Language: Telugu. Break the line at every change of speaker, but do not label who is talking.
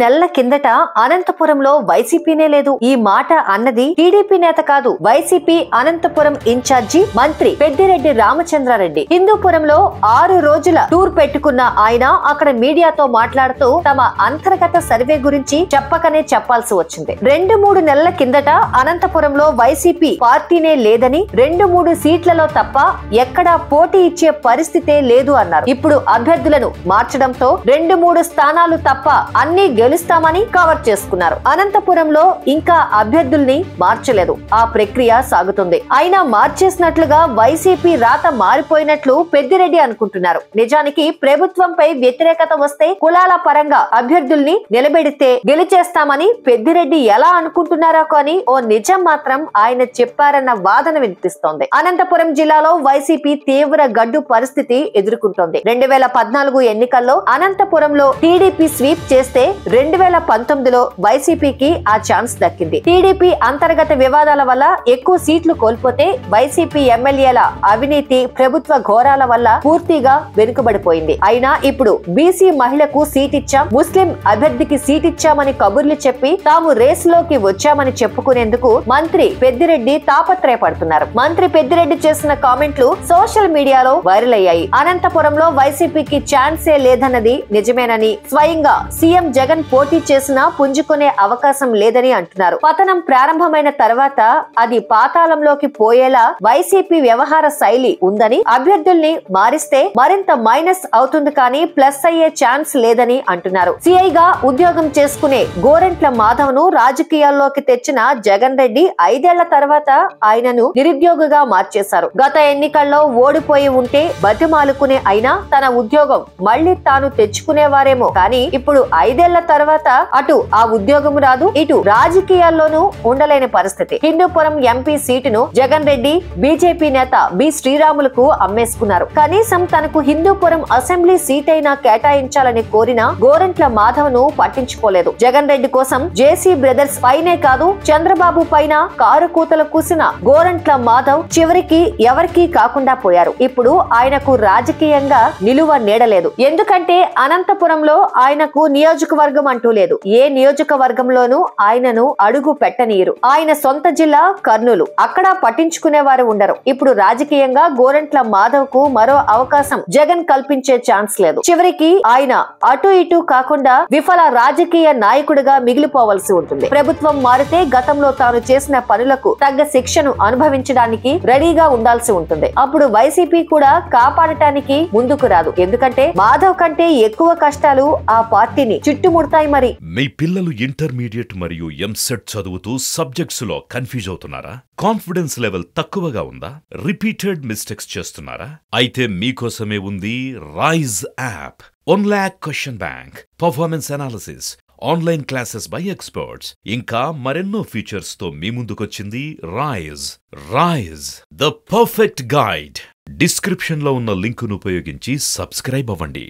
నెలల కిందట అనంతపురంలో వైసీపీనే లేదు. ఈ మాట అన్నది టీడీపీ నేత కాదు, వైసీపీ అనంతపురం ఇన్ఛార్జి మంత్రి పెద్దిరెడ్డి రామచంద్రారెడ్డి. హిందూపురంలో 6 రోజుల టూర్ పెట్టుకున్న ఆయన అక్కడ మీడియాతో మాట్లాడుతూ తమ అంతర్గత సర్వే గురించి చెప్పకనే చెప్పాల్సి వచ్చింది. 2-3 నెలల కిందట అనంతపురంలో వైసీపీ పార్టీనే లేదని, 2-3 సీట్లలో తప్ప ఎక్కడా పోటీ ఇచ్చే పరిస్థితే లేదు అన్నారు. ఇప్పుడు అభ్యర్థులను మార్చడంతో 2-3 స్థానాలు తప్ప అన్ని గెలుస్తామని కవర్ చేసుకున్నారు. అనంతపురంలో ఇంకా అభ్యర్థుల్ని మార్చలేదు, ఆ ప్రక్రియ సాగుతుంది. అయినా మార్చేసినట్లుగా వైసీపీ రాత మారిపోయినట్లు పెద్దిరెడ్డి అనుకుంటున్నారు. నిజానికి ప్రభుత్వంపై వ్యతిరేకత వస్తే కులాల పరంగా అభ్యర్థుల్ని నిలబెడితే గెలిచేస్తామని పెద్దిరెడ్డి ఎలా అనుకుంటున్నారో కానీ ఓ నిజం మాత్రం ఆయన చెప్పారన్న వాదన వినిపిస్తోంది. అనంతపురం జిల్లాలో వైసీపీ తీవ్ర గడ్డు పరిస్థితి ఎదుర్కొంటోంది. 2014 ఎన్నికల్లో అనంతపురంలో టీడీపీ స్వీప్ చేస్తే 2019లో వైసీపీకి ఆ ఛాన్స్ దక్కింది. టీడీపీ అంతర్గత వివాదాల వల్ల ఎక్కువ సీట్లు కోల్పోతే వైసీపీ ఎమ్మెల్యేల అవినీతి, ప్రభుత్వ ఘోరాల వల్ల పూర్తిగా వెనుకబడిపోయింది. అయినా ఇప్పుడు బీసీ మహిళకు సీట్ ఇచ్చాం, ముస్లిం అభ్యర్థికి సీట్ ఇచ్చామని కబుర్లు చెప్పి తాము రేసులోకి వచ్చామని చెప్పుకునేందుకు మంత్రి పెద్దిరెడ్డి తాపత్రయపడుతున్నారు. మంత్రి పెద్దిరెడ్డి చేసిన కామెంట్లు సోషల్ మీడియాలో వైరల్ అయ్యాయి. అనంతపురంలో వైసీపీకి ఛాన్సే లేదన్నది నిజమేనని, స్వయంగా సీఎం జగన్ పోటీ చేసినా పుంజుకునే అవకాశం లేదని అంటున్నారు. పతనం ప్రారంభమైన తర్వాత అది పాతాళంలోకి పోయేలా వైసీపీ వ్యవహార శైలి ఉందని, అభ్యర్థుల్ని మారిస్తే మరింత మైనస్ అవుతుంది కానీ ప్లస్ అయ్యే ఛాన్స్ లేదని అంటున్నారు. సిఐగా ఉద్యోగం చేసుకునే గోరంట్ల మాధవ్ ను రాజకీయాల్లోకి తెచ్చిన జగన్ రెడ్డి 5 ఏళ్ల తర్వాత ఆయనను నిరుద్యోగిగా మార్చేశారు. గత ఎన్నికల్లో ఓడిపోయి ఉంటే బతిమాలుకునే అయినా తన ఉద్యోగం మళ్లీ తాను తెచ్చుకునేవారేమో కానీ ఇప్పుడు 5 ఏళ్ల తర్వాత అటు ఆ ఉద్యోగం రాదు, ఇటు రాజకీయాల్లోనూ ఉండలేని పరిస్థితి. హిందూపురం ఎంపీ సీటును జగన్ రెడ్డి బీజేపీ నేత బి శ్రీరాములకు అమ్మేసుకున్నారు. కనీసం తనకు హిందూపురం అసెంబ్లీ సీట్ అయినా కేటాయించాలని కోరిన గోరంట్ల మాధవ్ ను పట్టించుకోలేదు. జగన్ రెడ్డి కోసం జేసీ బ్రదర్స్ పైనే కాదు చంద్రబాబు పైన కారు కూతలు కూసిన గోరంట్ల మాధవ్ చివరికి ఎవరికీ కాకుండా పోయారు. ఇప్పుడు ఆయనకు రాజకీయంగా నిలువ నీడలేదు. ఎందుకంటే అనంతపురంలో ఆయనకు నియోజకవర్గం అంటూ లేదు. ఏ నియోజకవర్గంలోనూ ఆయనను అడుగు పెట్టనీయరు. ఆయన సొంత జిల్లా కర్నూలు, అక్కడ పట్టించుకునేవారు ఉండరు. ఇప్పుడు రాజకీయంగా గోరంట్ల మాధవ్ కు మరో అవకాశం జగన్ కల్పించే ఛాన్స్ లేదు. చివరికి ఆయన అటు ఇటు కాకుండా విఫల రాజకీయ నాయకుడిగా మిగిలిపోవలసి ఉంటుంది. ప్రభుత్వం మారితే గతంలో తాను చేసిన పనులకు తగ్గ శిక్షను అనుభవించడానికి రెడీగా ఉండాల్సి ఉంటుంది. అప్పుడు వైసీపీ కూడా కాపాడటానికి ముందుకు రాదు. ఎందుకంటే మాధవ్ కంటే ఎక్కువ కష్టాలు ఆ పార్టీని చుట్టుముడతాయి. మరి
మీ పిల్లలు ఇంటర్మీడియట్ మరియు ఎంసెట్ చదువుతూ సబ్జెక్ట్స్ లో కన్ఫ్యూజ్ అవుతున్నారా? కాన్ఫిడెన్స్ లెవెల్ తక్కువగా ఉందా? రిపీటెడ్ మిస్టేక్స్ చేస్తున్నారా? అయితే మీకోసమే ఉంది Rise app. 1 lakh question bank, performance analysis, online classes by experts, ఇంకా మరెన్నో ఫీచర్స్ తో మీ ముందుకొచ్చింది Rise. Rise, the perfect guide. Description లో ఉన్న లింకును ఉపయోగించి సబ్స్క్రైబ్ అవ్వండి.